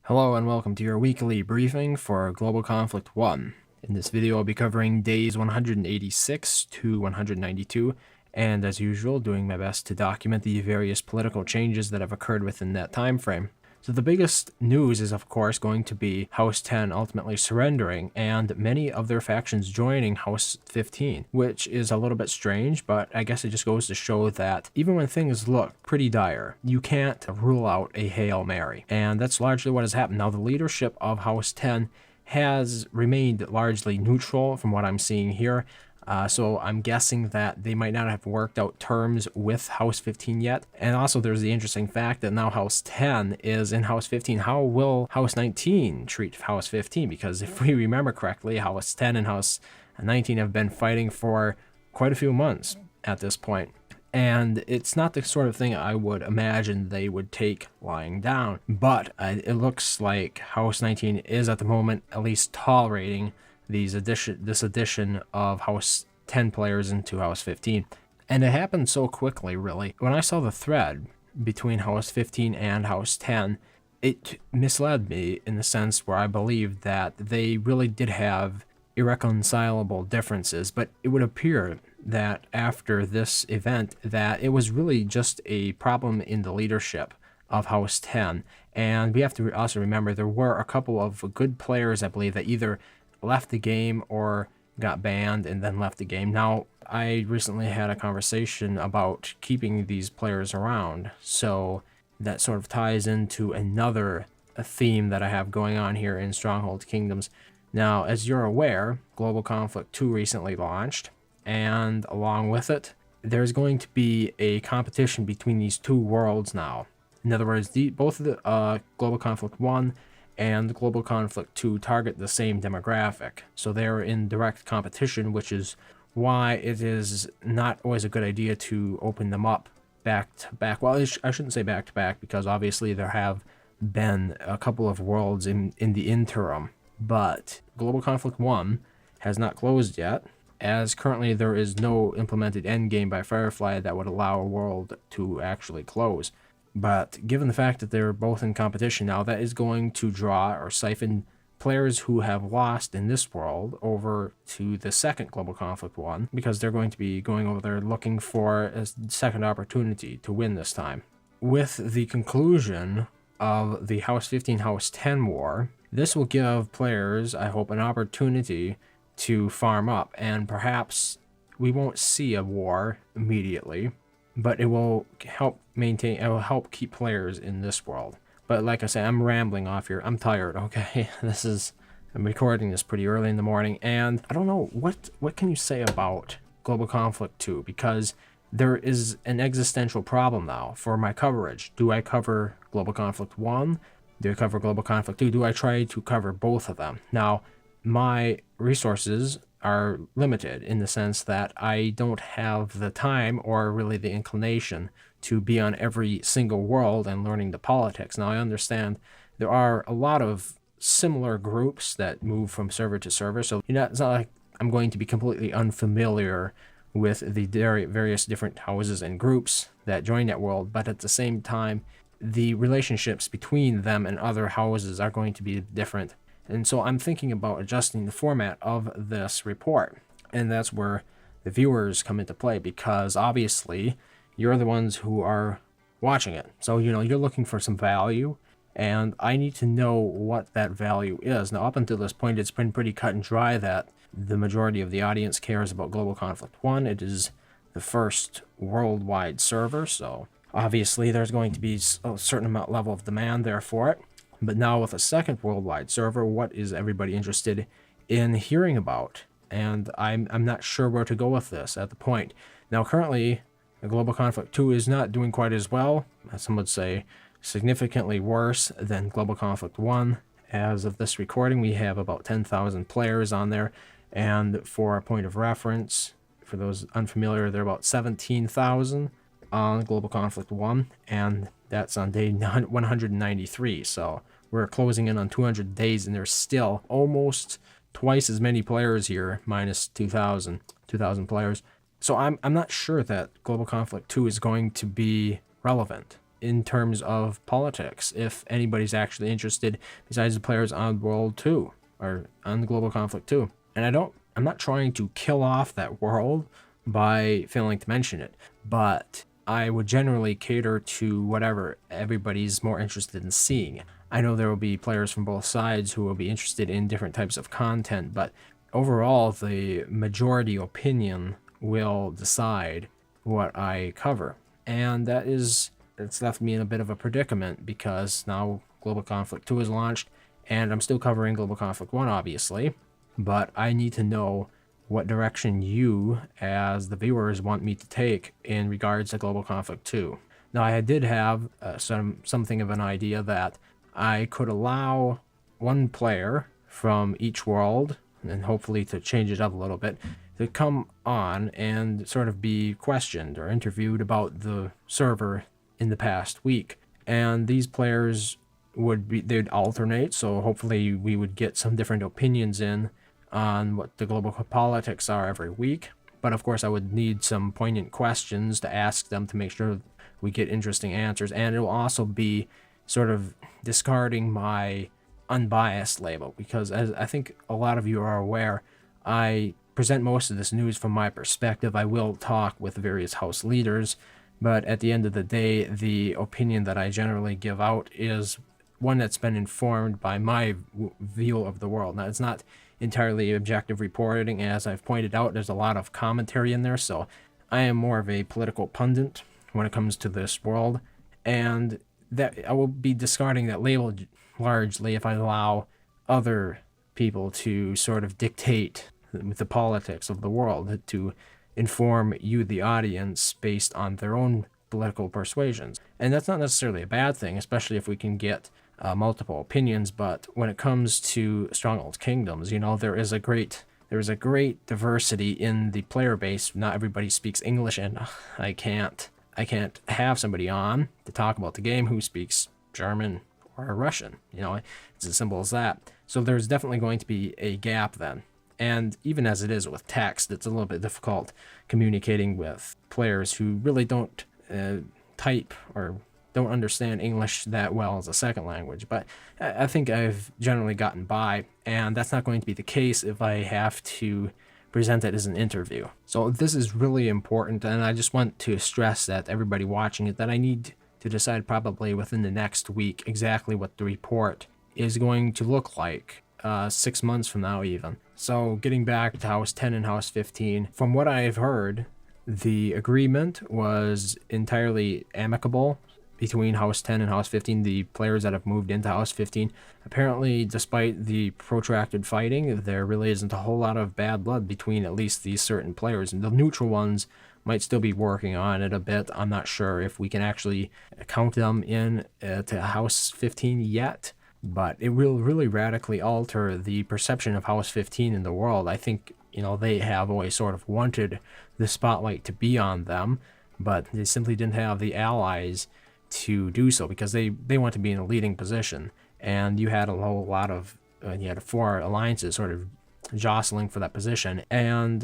Hello and welcome to your weekly briefing for Global Conflict 1. In this video I'll be covering days 186 to 192, and as usual doing my best to document the various political changes that have occurred within that time frame. So the biggest news is of course going to be House 10 ultimately surrendering and many of their factions joining House 15, which is a little bit strange, but I guess it just goes to show that even when things look pretty dire, you can't rule out a Hail Mary. And that's largely what has happened. Now the leadership of House 10 has remained largely neutral from what I'm seeing here. So I'm guessing that they might not have worked out terms with House 15 yet. And also there's the interesting fact that now House 10 is in House 15. How will House 19 treat House 15? Because if we remember correctly, House 10 and House 19 have been fighting for quite a few months at this point. And it's not the sort of thing I would imagine they would take lying down. But it looks like House 19 is at the moment at least tolerating this addition of House 10 players into House 15. And it happened so quickly, really. When I saw the thread between House 15 and House 10, it misled me in the sense where I believed that they really did have irreconcilable differences, but it would appear that after this event that it was really just a problem in the leadership of House 10. And we have to also remember there were a couple of good players, I believe, that either left the game or got banned and then left the game. Now, I recently had a conversation about keeping these players around, so that sort of ties into another theme that I have going on here in Stronghold Kingdoms. Now, as you're aware, Global Conflict 2 recently launched, and along with it, there's going to be a competition between these two worlds now. In other words, both of the Global Conflict 1 and Global Conflict 2 target the same demographic. So they're in direct competition, which is why it is not always a good idea to open them up back to back. Well, I shouldn't say back to back, because obviously there have been a couple of worlds in the interim. But Global Conflict 1 has not closed yet, as currently there is no implemented endgame by Firefly that would allow a world to actually close. But given the fact that they're both in competition now, that is going to draw or siphon players who have lost in this world over to the second Global Conflict 1, because they're going to be going over there looking for a second opportunity to win this time. With the conclusion of the House 15 House 10 war, this will give players, I hope, an opportunity to farm up, and perhaps we won't see a war immediately, but it will help keep players in this world. But like I say, I'm rambling off here. I'm tired, okay? I'm recording this pretty early in the morning, and I don't know, what can you say about Global Conflict 2? Because there is an existential problem now for my coverage. Do I cover Global Conflict 1? Do I cover Global Conflict 2? Do I try to cover both of them? Now, my resources are limited in the sense that I don't have the time or really the inclination to be on every single world and learning the politics. Now, I understand there are a lot of similar groups that move from server to server, so it's not like I'm going to be completely unfamiliar with the various different houses and groups that join that world, but at the same time, the relationships between them and other houses are going to be different. And so I'm thinking about adjusting the format of this report. And that's where the viewers come into play, because obviously you're the ones who are watching it. So, you're looking for some value, and I need to know what that value is. Now, up until this point, it's been pretty cut and dry that the majority of the audience cares about Global Conflict 1. It is the first worldwide server, so obviously there's going to be a certain amount level of demand there for it. But now with a second worldwide server, what is everybody interested in hearing about? And I'm not sure where to go with this at the point. Now currently, the Global Conflict 2 is not doing quite as well. Some would say significantly worse than Global Conflict 1. As of this recording, we have about 10,000 players on there. And for a point of reference, for those unfamiliar, there are about 17,000 on Global Conflict 1. And that's on day 193. So we're closing in on 200 days, and there's still almost twice as many players here, minus 2,000 players. So I'm not sure that Global Conflict 2 is going to be relevant in terms of politics, if anybody's actually interested besides the players on World 2 or on the Global Conflict 2. And I'm not trying to kill off that world by failing to mention it, but I would generally cater to whatever everybody's more interested in seeing. I know there will be players from both sides who will be interested in different types of content, but overall, the majority opinion will decide what I cover. And it's left me in a bit of a predicament because now Global Conflict 2 is launched, and I'm still covering Global Conflict 1, obviously, but I need to know what direction you, as the viewers, want me to take in regards to Global Conflict 2. Now, I did have something of an idea that I could allow one player from each world, and hopefully to change it up a little bit, to come on and sort of be questioned or interviewed about the server in the past week. And these players they'd alternate, so hopefully we would get some different opinions in on what the global politics are every week. But of course, I would need some poignant questions to ask them to make sure we get interesting answers. And it will also be sort of discarding my unbiased label, because as I think a lot of you are aware, I present most of this news from my perspective. I will talk with various house leaders, but at the end of the day, the opinion that I generally give out is one that's been informed by my view of the world. Now, it's not entirely objective reporting. As I've pointed out, there's a lot of commentary in there, so I am more of a political pundit when it comes to this world, and that I will be discarding that label largely if I allow other people to sort of dictate the politics of the world, to inform you, the audience, based on their own political persuasions. And that's not necessarily a bad thing, especially if we can get multiple opinions. But when it comes to Stronghold Kingdoms, there is a great diversity in the player base. Not everybody speaks English, and I can't have somebody on to talk about the game who speaks German or Russian. It's as simple as that. So there's definitely going to be a gap then. And even as it is with text, it's a little bit difficult communicating with players who really don't type or don't understand English that well as a second language. But I think I've generally gotten by, and that's not going to be the case if I have to present it as an interview. So this is really important, and I just want to stress that everybody watching it, that I need to decide probably within the next week exactly what the report is going to look like, 6 months from now even. So getting back to House 10 and House 15, from what I've heard, the agreement was entirely amicable between House 10 and House 15, the players that have moved into House 15. Apparently, despite the protracted fighting, there really isn't a whole lot of bad blood between at least these certain players. And the neutral ones might still be working on it a bit. I'm not sure if we can actually count them in to House 15 yet, but it will really radically alter the perception of House 15 in the world. I think, they have always sort of wanted the spotlight to be on them, but they simply didn't have the allies to do so, because they want to be in a leading position. And you had a whole lot of, you had 4 alliances sort of jostling for that position. And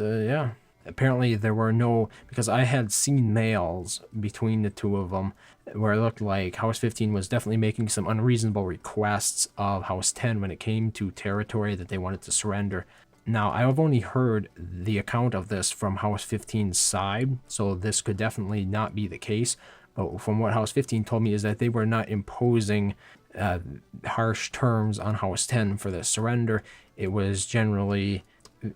apparently there were no, because I had seen mails between the two of them where it looked like House 15 was definitely making some unreasonable requests of House 10 when it came to territory that they wanted to surrender. Now, I've only heard the account of this from House 15's side, so this could definitely not be the case. But from what House 15 told me is that they were not imposing harsh terms on House 10 for the surrender. It was generally,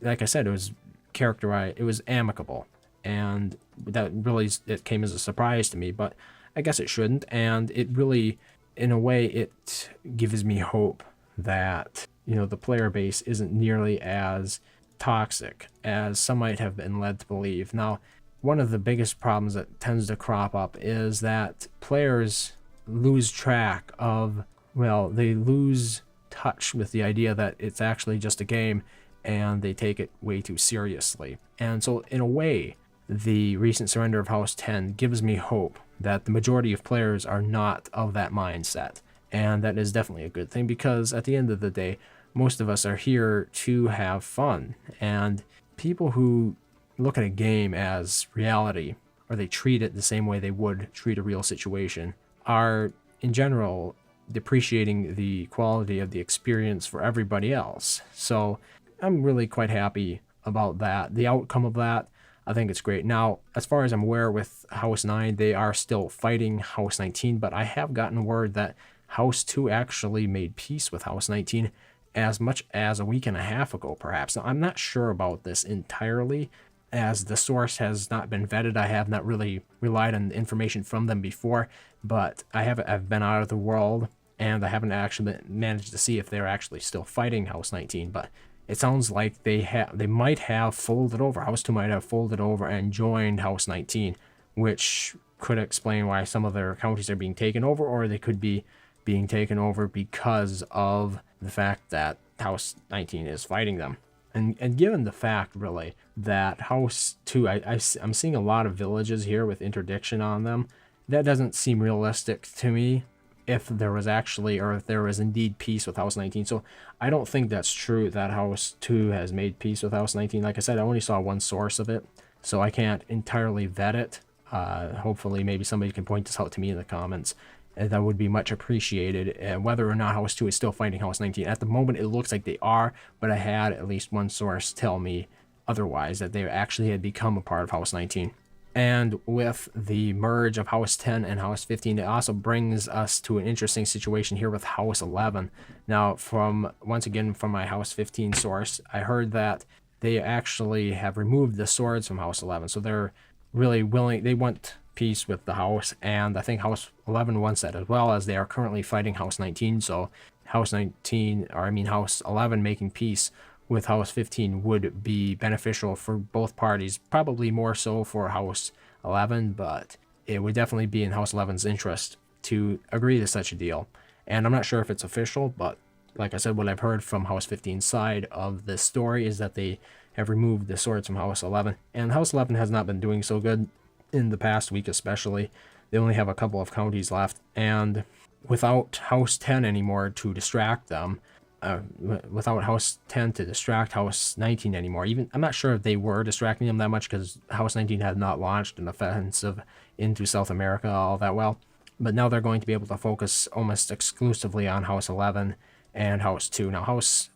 like I said, it was characterized, it was amicable. And that really, it came as a surprise to me, but I guess it shouldn't. And it really, in a way, it gives me hope that, the player base isn't nearly as toxic as some might have been led to believe. Now, one of the biggest problems that tends to crop up is that players lose track of, they lose touch with the idea that it's actually just a game, and they take it way too seriously. And so, in a way, the recent surrender of House 10 gives me hope that the majority of players are not of that mindset. And that is definitely a good thing, because at the end of the day, most of us are here to have fun. And people who look at a game as reality, or they treat it the same way they would treat a real situation, are in general depreciating the quality of the experience for everybody else. So I'm really quite happy about that. The outcome of that, I think it's great. Now, as far as I'm aware with House 9, they are still fighting House 19, but I have gotten word that House 2 actually made peace with House 19 as much as a week and a half ago, perhaps. Now, I'm not sure about this entirely, as the source has not been vetted. I have not really relied on information from them before, but I've been out of the world, and I haven't actually managed to see if they're actually still fighting House 19, but it sounds like they might have folded over. House 2 might have folded over and joined House 19, which could explain why some of their counties are being taken over, or they could be being taken over because of the fact that House 19 is fighting them. And given the fact, really, that House 2, I'm seeing a lot of villages here with interdiction on them, that doesn't seem realistic to me if there was actually, or if there was indeed peace with House 19. So I don't think that's true that House 2 has made peace with House 19. Like I said, I only saw one source of it, so I can't entirely vet it. Hopefully, maybe somebody can point this out to me in the comments. That would be much appreciated, whether or not House 2 is still fighting House 19. At the moment, it looks like they are, but I had at least one source tell me otherwise, that they actually had become a part of House 19. And with the merge of House 10 and House 15, it also brings us to an interesting situation here with House 11. Now, once again, from my House 15 source, I heard that they actually have removed the swords from House 11. So they're really willing, they want peace with the house, and I think House 11 wants that as well, as they are currently fighting House 19. So House 11 making peace with House 15 would be beneficial for both parties, probably more so for House 11, but it would definitely be in House 11's interest to agree to such a deal. And I'm not sure if it's official, but like I said, what I've heard from House 15's side of this story is that they have removed the swords from House 11, and House 11 has not been doing so good in the past week especially. They only have a couple of counties left, and without House 10 anymore to distract them, without House 10 to distract House 19 anymore, even I'm not sure if they were distracting them that much, because House 19 had not launched an offensive into South America all that well, but now they're going to be able to focus almost exclusively on House 11 and House 2. Now House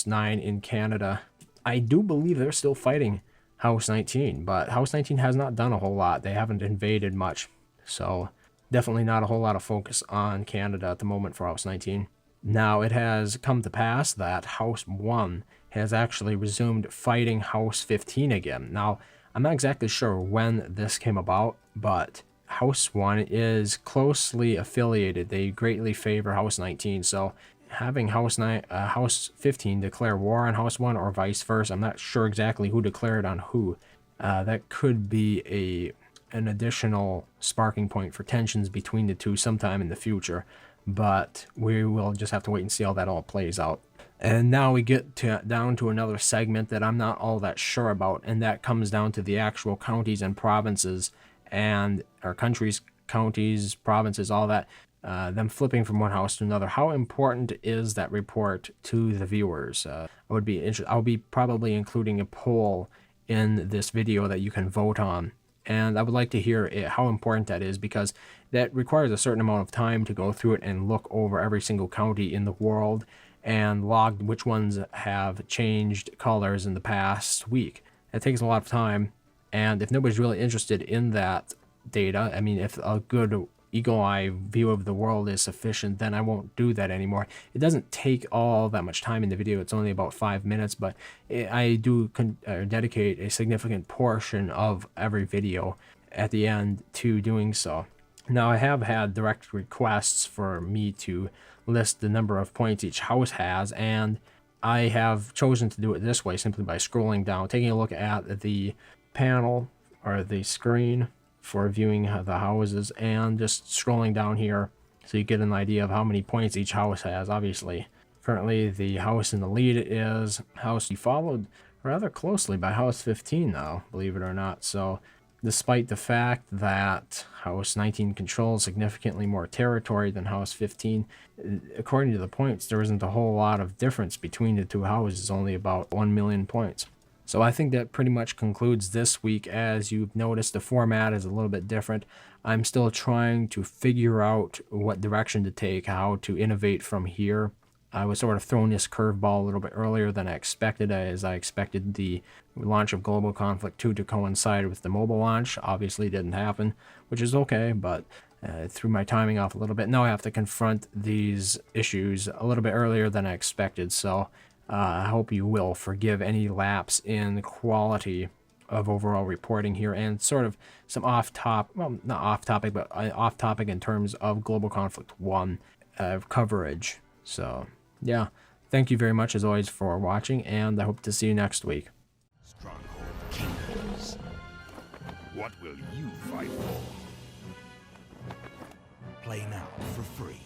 9 in Canada, I do believe they're still fighting House 19, but House 19 has not done a whole lot. They haven't invaded much, so definitely not a whole lot of focus on Canada at the moment for House 19. Now, it has come to pass that House 1 has actually resumed fighting House 15 again. Now, I'm not exactly sure when this came about, but House 1 is closely affiliated. They greatly favor House 19, so having House 15 declare war on House 1 or vice versa, I'm not sure exactly who declared on who. That could be an additional sparking point for tensions between the two sometime in the future, but we will just have to wait and see how that all plays out. And now we get down to another segment that I'm not all that sure about, and that comes down to the actual counties and provinces, and our countries, counties, provinces, all that. Them flipping from one house to another. How important is that report to the viewers? I'll be probably including a poll in this video that you can vote on, and I would like to hear how important that is, because that requires a certain amount of time to go through it and look over every single county in the world and log which ones have changed colors in the past week. It takes a lot of time, and if nobody's really interested in that data, I mean, if a good eagle-eye view of the world is sufficient, then I won't do that anymore. It doesn't take all that much time in the video. It's only about 5 minutes, but I do dedicate a significant portion of every video at the end to doing so. Now, I have had direct requests for me to list the number of points each house has, and I have chosen to do it this way, simply by scrolling down, taking a look at the panel or the screen for viewing the houses, and just scrolling down here so you get an idea of how many points each house has. Obviously, currently the house in the lead is House, followed rather closely by House 15 now, believe it or not. So despite the fact that House 19 controls significantly more territory than House 15, according to the points, there isn't a whole lot of difference between the two houses, only about 1 million points. So I think that pretty much concludes this week. As you've noticed, the format is a little bit different. I'm still trying to figure out what direction to take, how to innovate from here. I was sort of thrown this curveball a little bit earlier than I expected, as I expected the launch of Global Conflict 2 to coincide with the mobile launch. Obviously didn't happen, which is okay, but threw my timing off a little bit. Now I have to confront these issues a little bit earlier than I expected, so I hope you will forgive any lapse in quality of overall reporting here, and sort of some well, not off topic, but off topic in terms of Global Conflict 1 coverage. So, yeah, thank you very much as always for watching, and I hope to see you next week. Stronghold Kingdoms. What will you fight for? Play now for free.